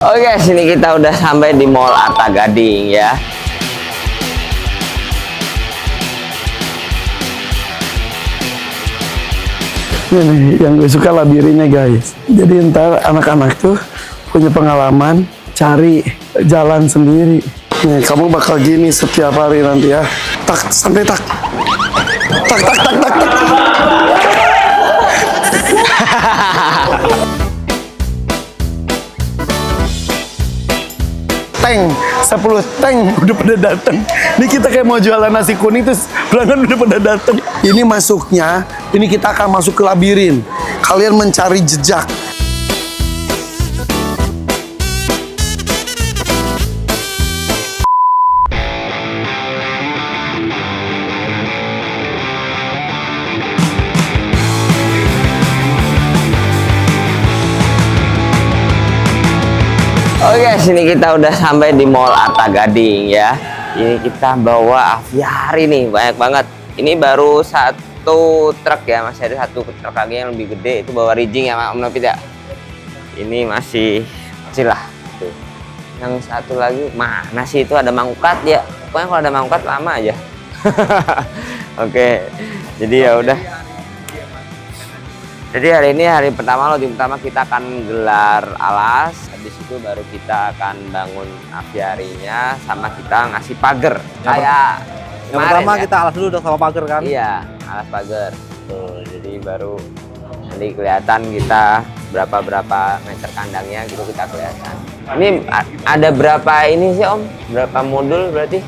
Oke, sini kita udah sampai di Mall Arta Gading ya. Ini yang gue suka labirinnya guys. Jadi ntar anak-anak tuh punya pengalaman cari jalan sendiri. Nih kamu bakal gini setiap hari nanti ya. Tak sampai tak. Tak tak tak tak. Tak. Teng, 10 teng udah pada dateng. Ini kita kayak mau jualan nasi kuning terus pelanggan udah pada dateng. Ini masuknya, ini kita akan masuk ke labirin. Kalian mencari jejak. Oke, sini kita udah sampai di Mall Arta Gading ya. Ini kita bawa aviari nih, banyak banget. Ini baru satu truk ya, masih ada satu truk lagi yang lebih gede. Itu bawa rigging ya, Om Nopit ya. Ini masih kecil lah. Tuh. Yang satu lagi mana sih itu ada mangkat ya? Pokoknya kalau ada mangkat lama aja. Oke, jadi ya udah. Jadi hari ini hari pertama, loading pertama kita akan gelar alas. Habis itu baru kita akan bangun aviarinya sama kita ngasih pagar. Kayak yang pertama ya. kita alas dulu udah sama pagar kan? Iya, alas pagar. Tuh, jadi baru nanti kelihatan kita berapa meter kandangnya gitu kita kelihatan. Ini ada berapa ini sih Om? Berapa modul berarti?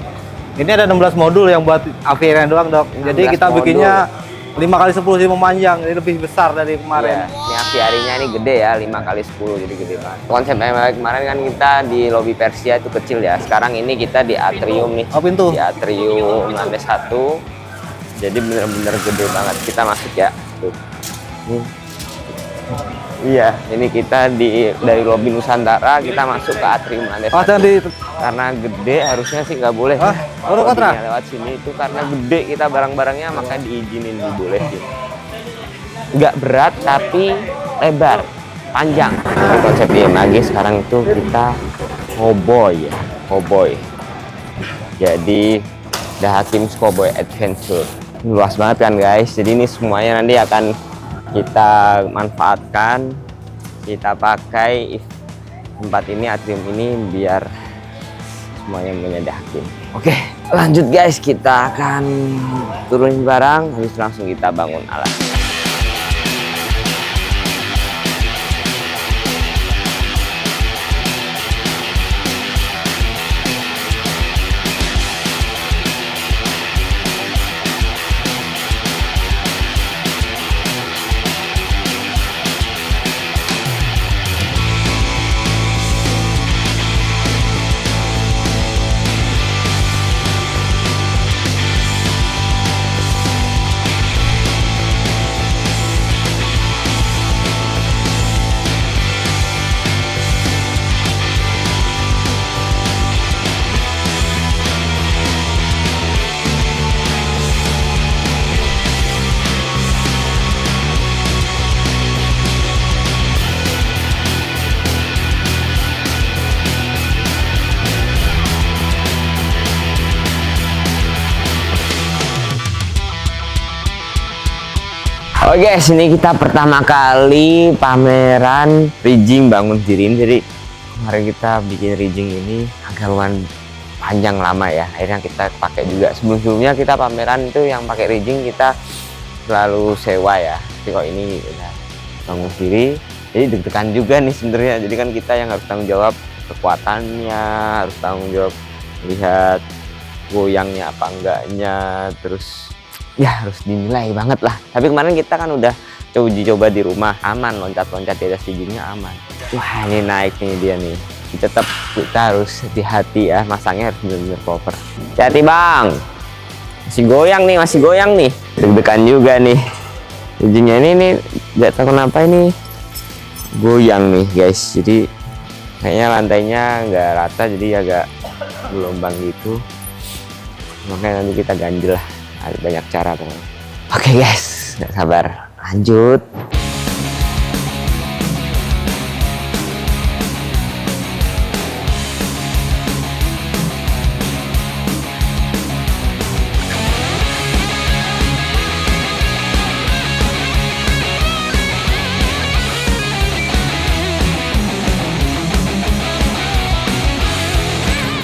Ini ada 16 modul yang buat aviarinya doang dok. Jadi kita modul. bikinnya 5x10 sih memanjang, jadi lebih besar dari kemarin. Iya, ini aviarinya ini gede ya, 5x10 jadi gede banget. Konsep kemarin kan kita di lobi Persia itu kecil ya. Sekarang ini kita di atrium nih. Oh pintu? Di atrium lantai 1. Jadi bener-bener gede banget. Kita masuk ya. Tuh. Iya, ini kita dari lobi Nusantara kita masuk ke atrium lantai 1. Karena gede harusnya sih nggak boleh. Baru kontra? Lewat sini itu karena gede kita barang-barangnya makanya diizinin dibolehin. Nggak berat tapi lebar, panjang. Konsep IMAG sekarang itu kita cowboy ya, cowboy. Jadi The Hakim's Cowboy Adventure. Luas banget kan guys. Jadi ini semuanya nanti akan kita manfaatkan, kita pakai tempat ini, atrium ini biar semuanya punya Hakim. Oke, lanjut guys, kita akan turunin barang, habis langsung kita bangun alat. Oke, sini kita pertama kali pameran rigging bangun diri. Jadi kemarin kita bikin rigging ini agak lumayan panjang lama ya. Akhirnya kita pakai juga. Sebelumnya kita pameran itu yang pakai rigging kita selalu sewa ya. Tapi kok ini udah bangun diri, jadi deg-degan juga nih sebenarnya. Jadi kan kita yang harus tanggung jawab kekuatannya, harus tanggung jawab lihat goyangnya apa enggaknya, terus ya harus dinilai banget lah. Tapi kemarin kita kan udah uji coba di rumah, aman, loncat-loncat di atas riggingnya aman. Wah ini naik nih dia nih. Tetap kita harus hati-hati ya, masangnya harus benar-benar proper. Hati bang, masih goyang nih. Deg-degan juga nih. Riggingnya ini nih nggak tahu kenapa ini goyang nih guys. Jadi kayaknya lantainya nggak rata, jadi agak gelombang gitu. Makanya nanti kita ganjel lah. Ada banyak cara pokoknya. Oke guys, nggak sabar, lanjut.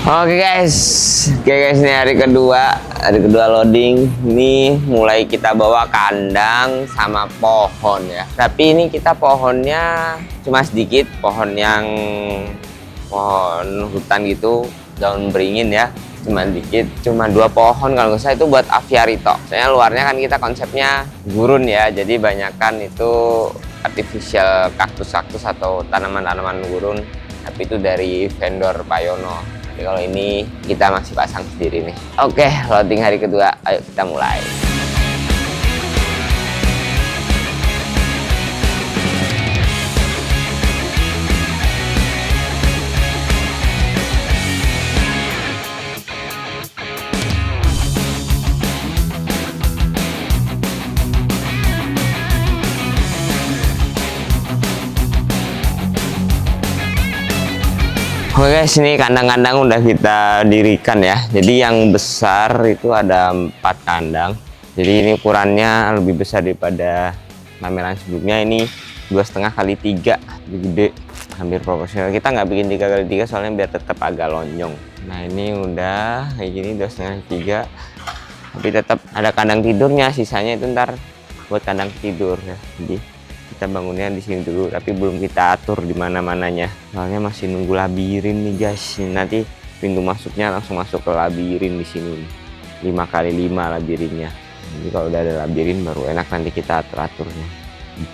Oke guys, ini hari kedua loading. Ini mulai kita bawa kandang sama pohon ya. Tapi ini kita pohonnya cuma sedikit, pohon hutan gitu, daun beringin ya. Cuma dikit, cuma 2 pohon kalau nggak salah, itu buat aviarito. Soalnya luarnya kan kita konsepnya gurun ya, jadi banyakan itu artificial kaktus atau tanaman-tanaman gurun, tapi itu dari vendor Pak Yono. Tapi kalau ini kita masih pasang sendiri nih. Oke, loading hari kedua, ayo kita mulai. Oke guys, ini kandang-kandang udah kita dirikan ya. Jadi yang besar itu ada 4 kandang. Jadi ini ukurannya lebih besar daripada pameran sebelumnya. Ini 2,5 kali 3, lebih gede, hampir proporsional. Kita nggak bikin 3 kali 3 soalnya biar tetap agak lonjong. Nah ini udah kayak gini 2,5 kali 3, tapi tetap ada kandang tidurnya. Sisanya itu ntar buat kandang tidur ya. Jadi kita bangunnya di sini dulu, tapi belum kita atur di mana-mananya. Soalnya masih nunggu labirin nih guys. Nanti pintu masuknya langsung masuk ke labirin di sini. 5 kali 5 labirinnya. Jadi kalau udah ada labirin baru enak nanti kita atur-aturnya.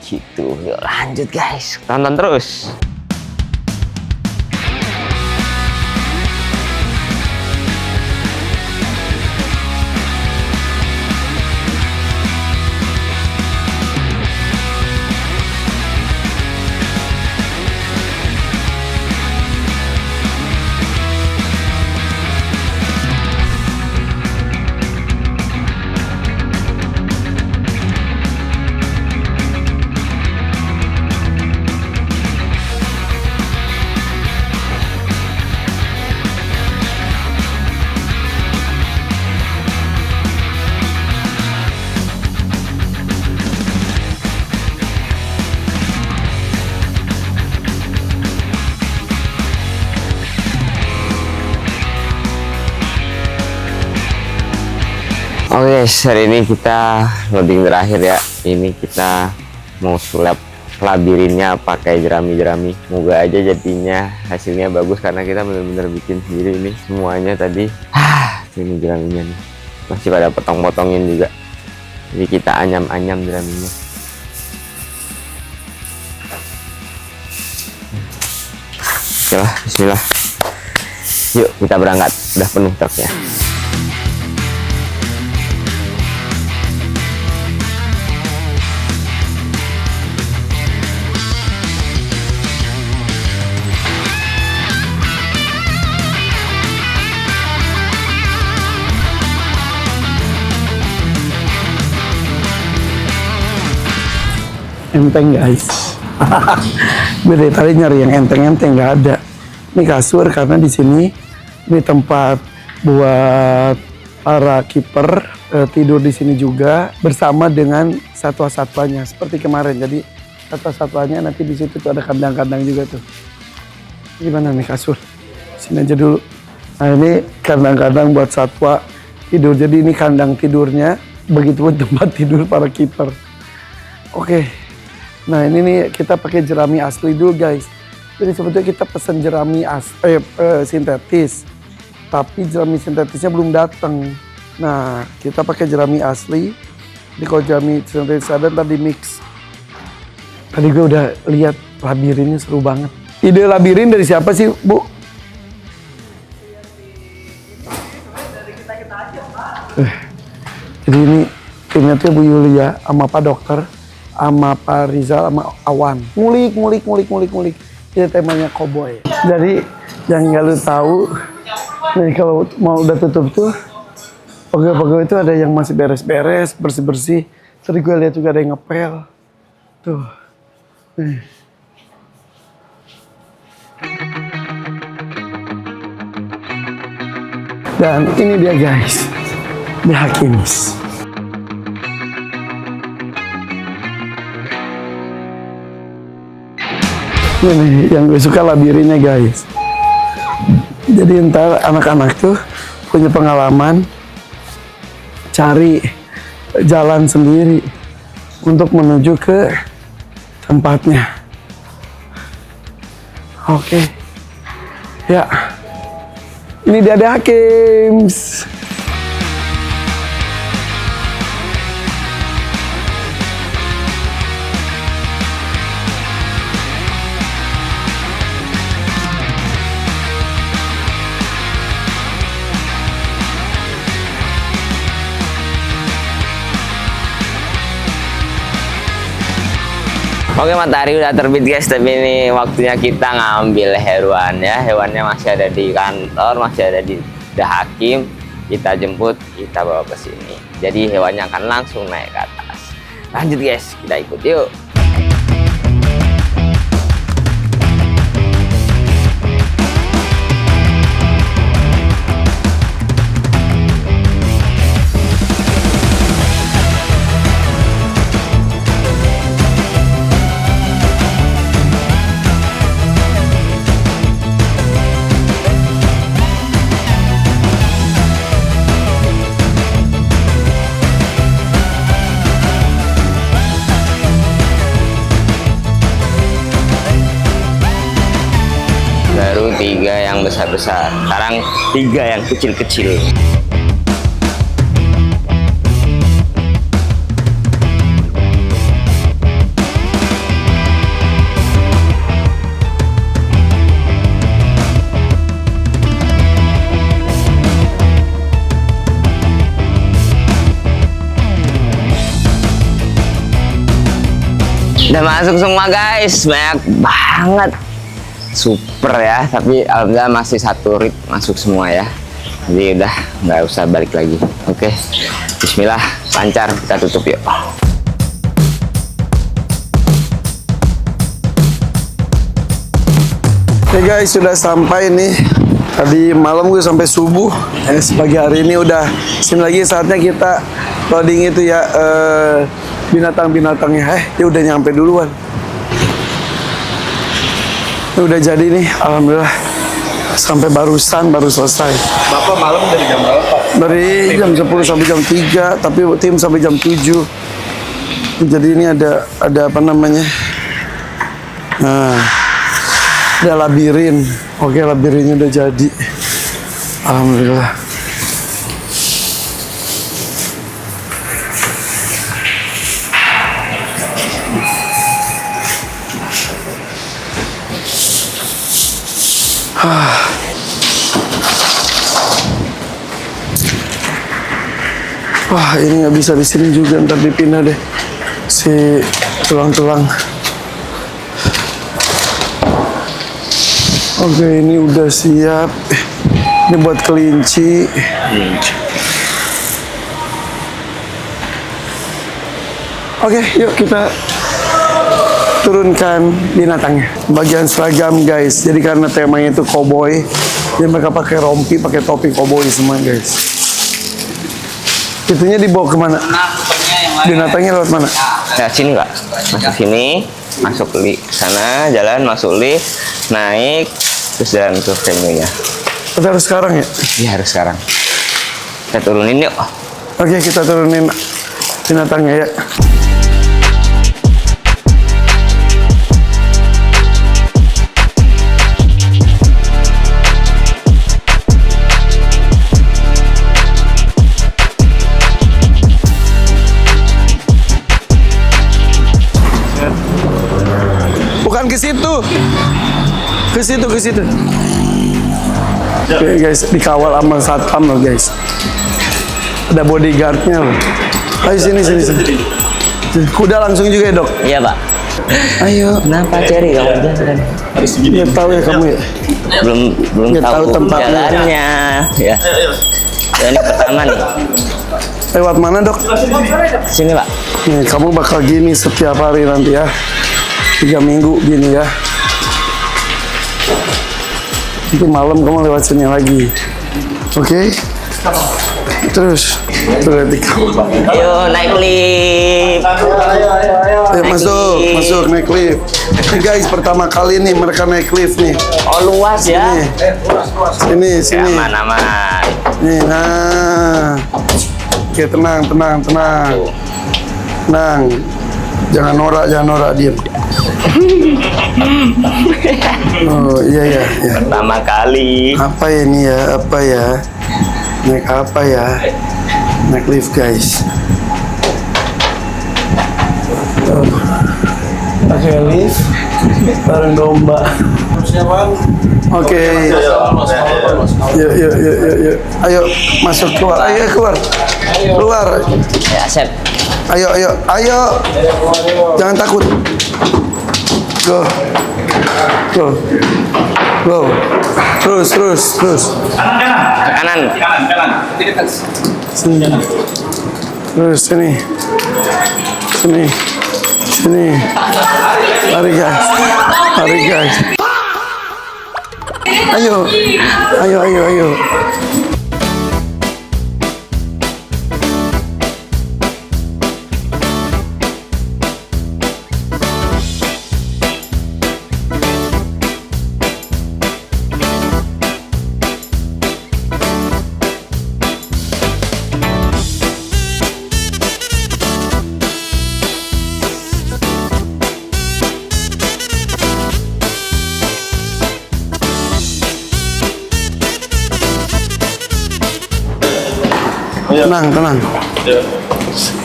Gitu. Yuk lanjut guys. Tonton terus. Oke guys, hari ini kita loading terakhir ya. Ini kita mau sulap labirinnya pakai jerami-jerami. Moga aja jadinya hasilnya bagus karena kita benar-benar bikin sendiri ini semuanya tadi. Ini jeraminya nih. Masih pada potong-potongin juga. Jadi kita anyam-anyam jeraminya. Oke lah, bismillah. Yuk kita berangkat. Udah penuh truknya. Enteng guys. Beda tadi nyari yang enteng-enteng nggak ada. Ini kasur karena di sini ini tempat buat para kiper tidur di sini juga bersama dengan satwa-satwanya seperti kemarin. Jadi satwa-satwanya nanti di situ tuh ada kandang-kandang juga tuh. Gimana nih kasur? Sini aja dulu. Nah ini kandang-kandang buat satwa tidur. Jadi ini kandang tidurnya, begitupun tempat tidur para kiper. Oke. Nah ini nih kita pakai jerami asli dulu guys. Jadi sebetulnya kita pesen jerami sintetis, tapi jerami sintetisnya belum datang. Nah kita pakai jerami asli. Jadi kalau jerami sintetis ada ntar di mix. Tadi gue udah lihat labirinnya seru banget. Ide labirin dari siapa sih Bu? Jadi ini timnya tuh Bu Yulia sama Pak Dokter, sama Pak Rizal, sama Awan. Ngulik. Ini temanya koboi. Jadi yang nggak lu tahu, nih kalau mau udah tutup tuh, pegawai-pegawai itu ada yang masih beres-beres, bersih-bersih. Tadi gue lihat juga ada yang ngepel. Tuh. Nih. Dan ini dia guys, The Hakims. Ini yang gue suka labirinnya guys. Jadi ntar anak-anak tuh punya pengalaman cari jalan sendiri untuk menuju ke tempatnya. Oke. Ya. Ini dia ada Hakims. Oke, matahari udah terbit guys, tapi ini waktunya kita ngambil hewan ya. Hewannya masih ada di kantor, masih ada di Hakim. Kita jemput, kita bawa ke sini. Jadi hewannya akan langsung naik ke atas. Lanjut guys, kita ikut yuk. Baru 3 yang besar-besar, sekarang 3 yang kecil-kecil. Udah masuk semua guys, banyak banget. Super ya, tapi alhamdulillah masih 1 rit masuk semua ya. Jadi udah nggak usah balik lagi. Oke, bismillah, lancar, kita tutup yuk. Oke guys, sudah sampai nih. Tadi malam gue sampai subuh. Pagi hari ini udah sini lagi saatnya kita loading itu ya, binatang-binatangnya. Dia udah nyampe duluan. Udah jadi nih, alhamdulillah. Sampai baru selesai. Bapak malam dari jam berapa, Pak? Dari jam 10 sampai jam 3, tapi tim sampai jam 7. Jadi ini ada apa namanya? Nah, ada labirin. Oke, labirinnya udah jadi. Alhamdulillah. Wah, ini nggak bisa di sini juga, ntar dipindah deh si tulang-tulang. Oke, ini udah siap. Ini buat kelinci. Oke, yuk kita turunkan binatangnya. Bagian seragam guys. Jadi karena temanya itu cowboy, jadi mereka pakai rompi, pakai topi cowboy semua guys. Itunya dibawa kemana? Binatangnya lewat mana? Ya sini Pak, masuk sini, masuk lift sana, jalan masuk lift, naik, terus jalan ke venue-nya. Kita harus sekarang ya? Iya harus sekarang. Kita turunin yuk. Oke, kita turunin binatangnya ya. Bukan ke situ. Ke situ. Oke guys, dikawal sama satpam loh guys. Ada bodyguardnya loh. Ayo sini. Kuda langsung juga ya dok? Iya Pak. Ayo. Kenapa Cherry kamu jalan? Nggak tahu ya kamu ya? Belum Nggak tahu tempatnya. jalannya. Ya. Ini pertama nih. Lewat mana dok? Sini Pak. Nih, kamu bakal gini setiap hari nanti ya. 3 minggu gini ya. Nanti malam kamu lewat sini lagi. Oke? Terus lihat kamu. Ayo naik lift. Ayo masuk naik lift. Nih guys, pertama kali nih mereka naik lift nih. Oh luas ya. Sini. Aman. Nih, nah. Oke, tenang. Jangan norak, diem. Oh, iya. Pertama kali. Apa ya? Naik apa ya? Naik lift, guys. Pakai lift bareng domba. Oke. Yuk. Ayo masuk keluar. Ayo keluar. Ya, Asep. Ayo. Jangan takut. Go. Terus. Kanan. Sini. Terus sini. Mari guys. Ayo. Tenang.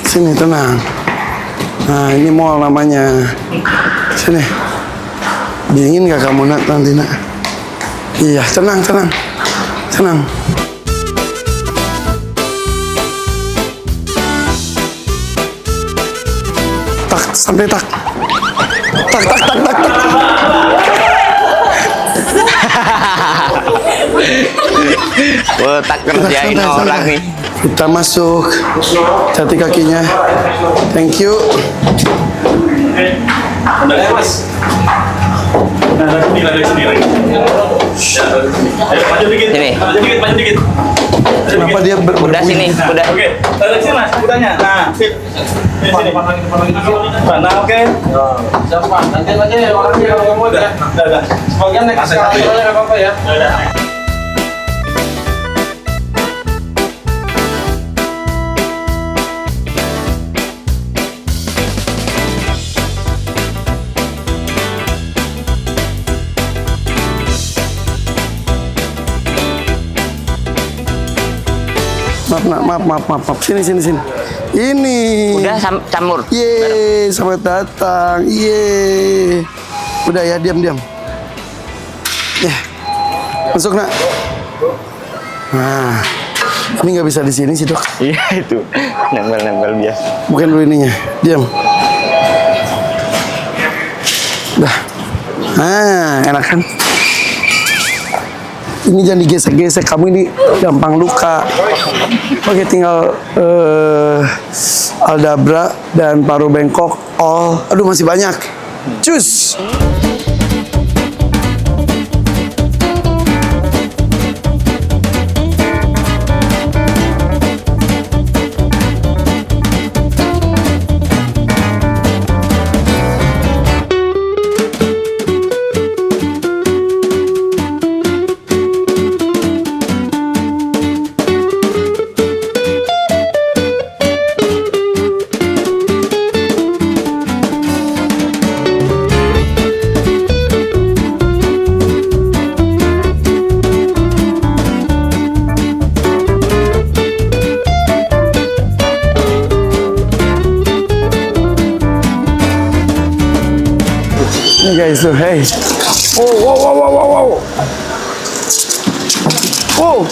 Sini tenang. Nah ini mall namanya. Sini. Dingin gak kamu nanti nak? Iya tenang. Sampai tak. Oh, tak kerjain orang nih. Kita masuk. Hati kakinya. Thank you. Mas. Nah, sini lagi. Ayo, maju dikit. Sini. Maju dikit. Kenapa dia Udah sini, udah. Oke, tarik sini Mas, kudanya. Nah, sip. Sini. Nah, oke. Siapa? Nanti aja ya orangnya kalau kamu udah. Udah. Sebagian naik eskalator enggak apa-apa ya. Udah. Maaf. Sini. Ini. Udah camur. Yeay, selamat datang. Yeay. Udah ya, diam. Ya. Masuk, Nak. Nah. Ini nggak bisa di sini sih, Dok. Iya itu. Nempel biasa. Bukan dulu ininya. Diam. Dah. Nah, enak kan? Ini jangan digesek-gesek, kamu ini gampang luka. Oke, tinggal aldabra dan paru bengkok. Oh, aduh masih banyak. Cus. Ini guys tuh, hey. Wow.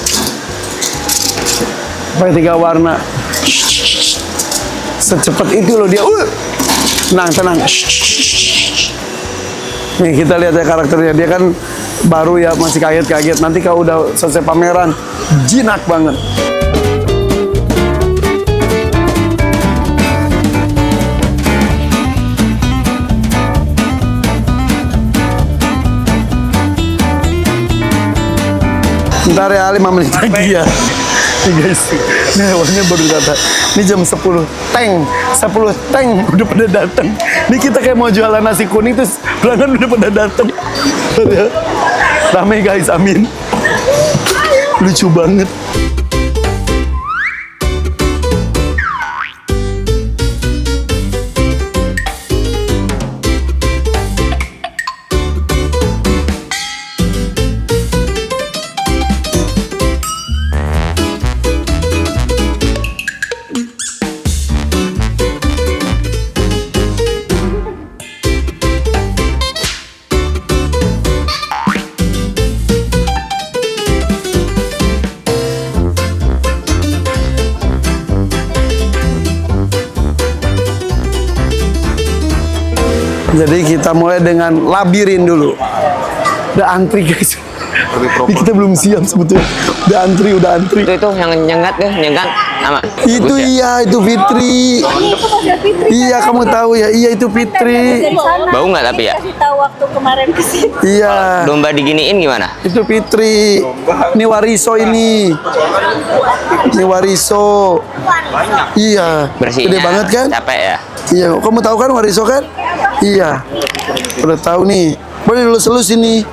Pakai 3 warna. Secepat itu loh dia. Tenang. Nih kita lihat ya karakternya. Dia kan baru ya, masih kaget-kaget. Nanti kalau udah selesai pameran, jinak banget. Ntar ya, 5 menit lagi ya. Nih guys, ini hewannya baru datang. Ini jam 10 tank udah pada datang. Nih kita kayak mau jualan nasi kuning terus pelanggan udah pada datang. Rame guys, amin. Lucu banget. Jadi kita mulai dengan labirin dulu. Udah antri guys. Ini kita belum siap sebetulnya. Udah antri. Itu yang nyengat sama. Itu iya, itu Fitri. Iya, kamu tahu ya. Iya, itu Fitri. Bau nggak tapi ya? Kasih tahu waktu kemarin kesini. Iya, Domba diginiin gimana? itu Fitri. Ini Wariso ini. Ini Wariso. Iya. Bersihnya Gede banget kan? capek ya? Iya, kamu tahu kan Wariso kan? Iya. Udah tahu nih. Boleh lulus-lulus ini.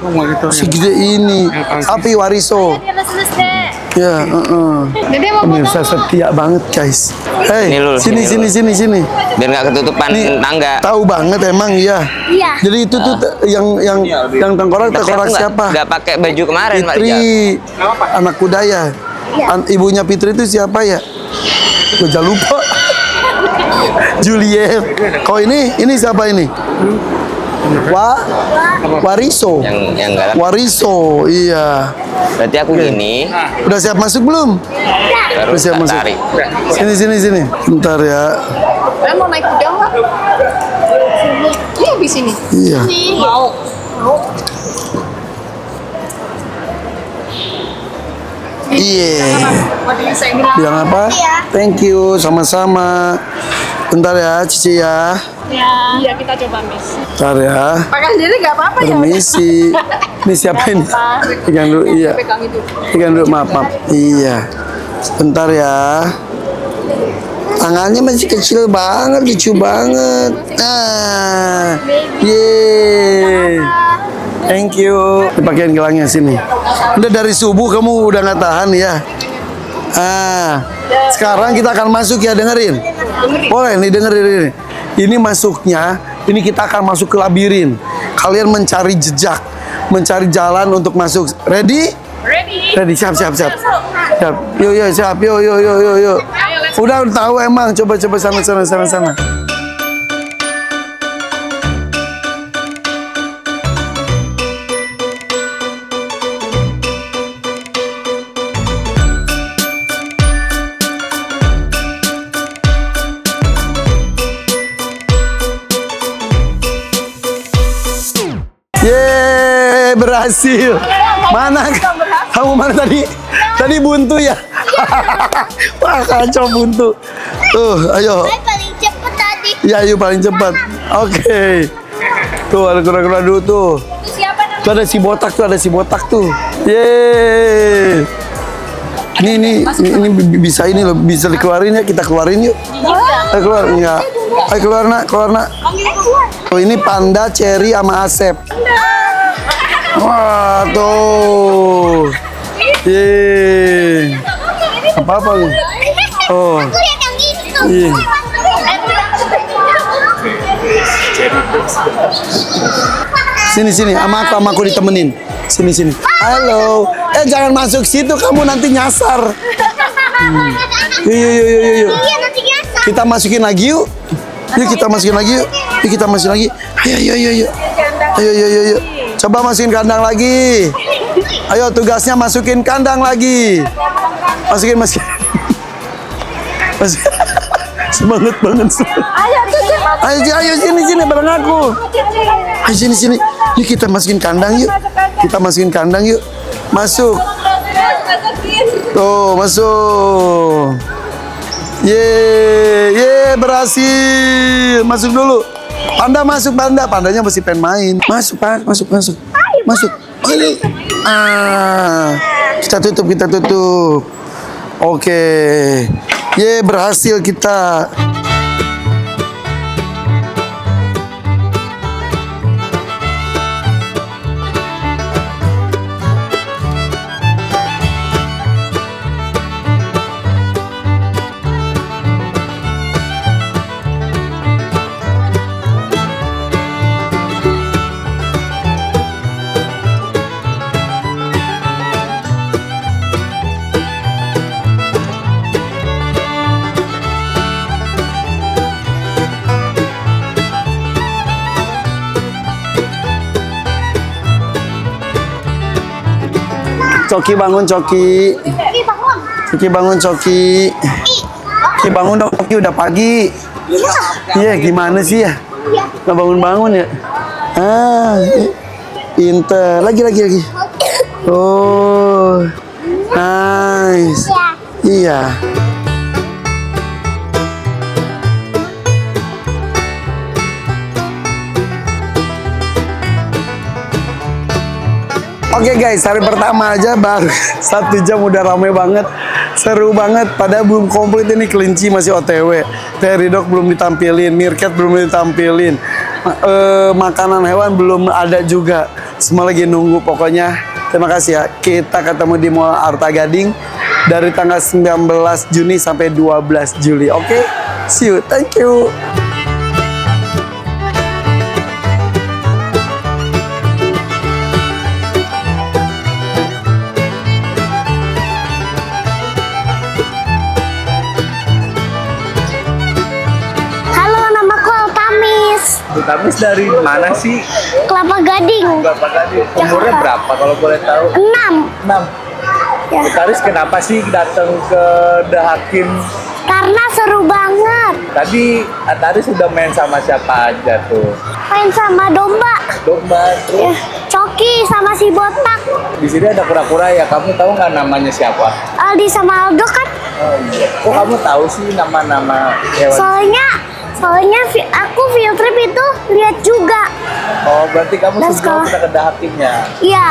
Segede ini. Sapi Wariso. Dia lesus deh. Ya, Dede mau pemirsa setia banget guys. Ini lulus, Sini. Biar nggak ketutupan Nih, tangga. tahu banget emang iya. Iya. Jadi itu tuh yang tengkorak Berarti aku siapa? nggak pakai baju kemarin, Pak Fitri, Rijal. anak kuda ya. Ibunya Fitri itu siapa ya? Gue udah lupa. Juliet. Kau ini siapa ini? Wariso. Yang galak. Wariso, iya. Berarti aku gini, Udah siap masuk belum? baru Udah siap tak masuk. tarik. Sini. Bentar ya. Kalian mau naik kuda nggak? Iya, di sini. Iya. Mau. Iya. Waduh, saya bilang. Bilang apa? Thank you, sama-sama. Bentar ya, Cici ya. Iya, kita coba, Miss. Bentar ya. Pakai sendiri nggak apa-apa ya? Permisi. Ini siapa ini? Pegang dulu, iya. Pegang itu. Pegang dulu, maaf. Iya. Sebentar ya. Tangannya masih kecil banget, lucu banget. Nah, yeay. Thank you. Dipakein gelangnya sini. Udah dari subuh kamu udah nggak tahan ya. Sekarang kita akan masuk ya, dengerin. Boleh nih, dengerin. Ini masuknya, ini kita akan masuk ke labirin. Kalian mencari jejak, mencari jalan untuk masuk. Ready? Ready, siap. Siap. Yuk, siap. Yuk. Udah tahu emang, coba sana. Yeay, berhasil. Mana? Kamu mana tadi? Tadi buntu ya? Wah, kacau buntu. Tuh, ayo. Saya paling cepet tadi. Ya, ayo paling cepat. Oke. Tuh, ada kura-kura dulu tuh. Itu siapa namanya? Tuh ada si botak tuh. Yeay. Ini bisa ini loh, bisa dikeluarin ya, kita keluarin yuk. Ayo keluar, enggak. Ayo keluar nak. Oh, ini Panda, Cherry, sama Asep. Wah, tuh. Yeay. Apa nih? Oh. Aku lihat yang itu. Iya. Sini, sama aku ditemenin. Sini. Halo. Jangan masuk situ, kamu nanti nyasar. Yuk. Iya nanti biasa. Kita masukin lagi yuk. Yuk kita masukin lagi. Ayo. Coba masukin kandang lagi. Ayo, tugasnya masukin kandang lagi. Masukin. Semangat banget. Ayo sini bareng aku. Ayo sini. Yuk kita masukin kandang yuk. Masuk. Tuh, masuk. Yeay, berhasil. Masuk dulu. Pandanya masih pengen main. Masuk. Ayo. Kita tutup. Oke. Ye, berhasil kita. Coki bangun, Coki. Ini bangun. Coki bangun, Coki. Coki bangun dong, Coki udah pagi. Iya, gimana sih ya? Nggak bangun-bangun ya? Ah, pinter. Lagi. Oh, nice. Iya. Oke guys, hari pertama aja baru 1 jam udah rame banget, seru banget. Padahal belum komplit ini, kelinci masih OTW, teridog belum ditampilin, meerkat belum ditampilin, makanan hewan belum ada juga. Semua lagi nunggu. Pokoknya terima kasih ya. Kita ketemu di Mall Arta Gading dari tanggal 19 Juni sampai 12 Juli. Oke, see you, thank you. Halo, namaku Altamis. Tamis dari mana sih? Kelapa Gading. Berapa tadi? Umurnya berapa kalau boleh tahu? 6. 6. Ya. Taris kenapa sih datang ke The Hakim? Karena seru banget. Tadi Taris sudah main sama siapa aja tuh? Main sama domba. Domba Ya, terus. Coki sama si botak. Di sini ada kura-kura ya. Kamu tahu nggak namanya siapa? Aldi sama Aldo kan. Oh iya. Kok kamu tahu sih nama-nama hewan? Soalnya aku field trip itu lihat juga. Oh berarti kamu Dan sebelum sekolah. pernah ke The Hakimnya. Iya.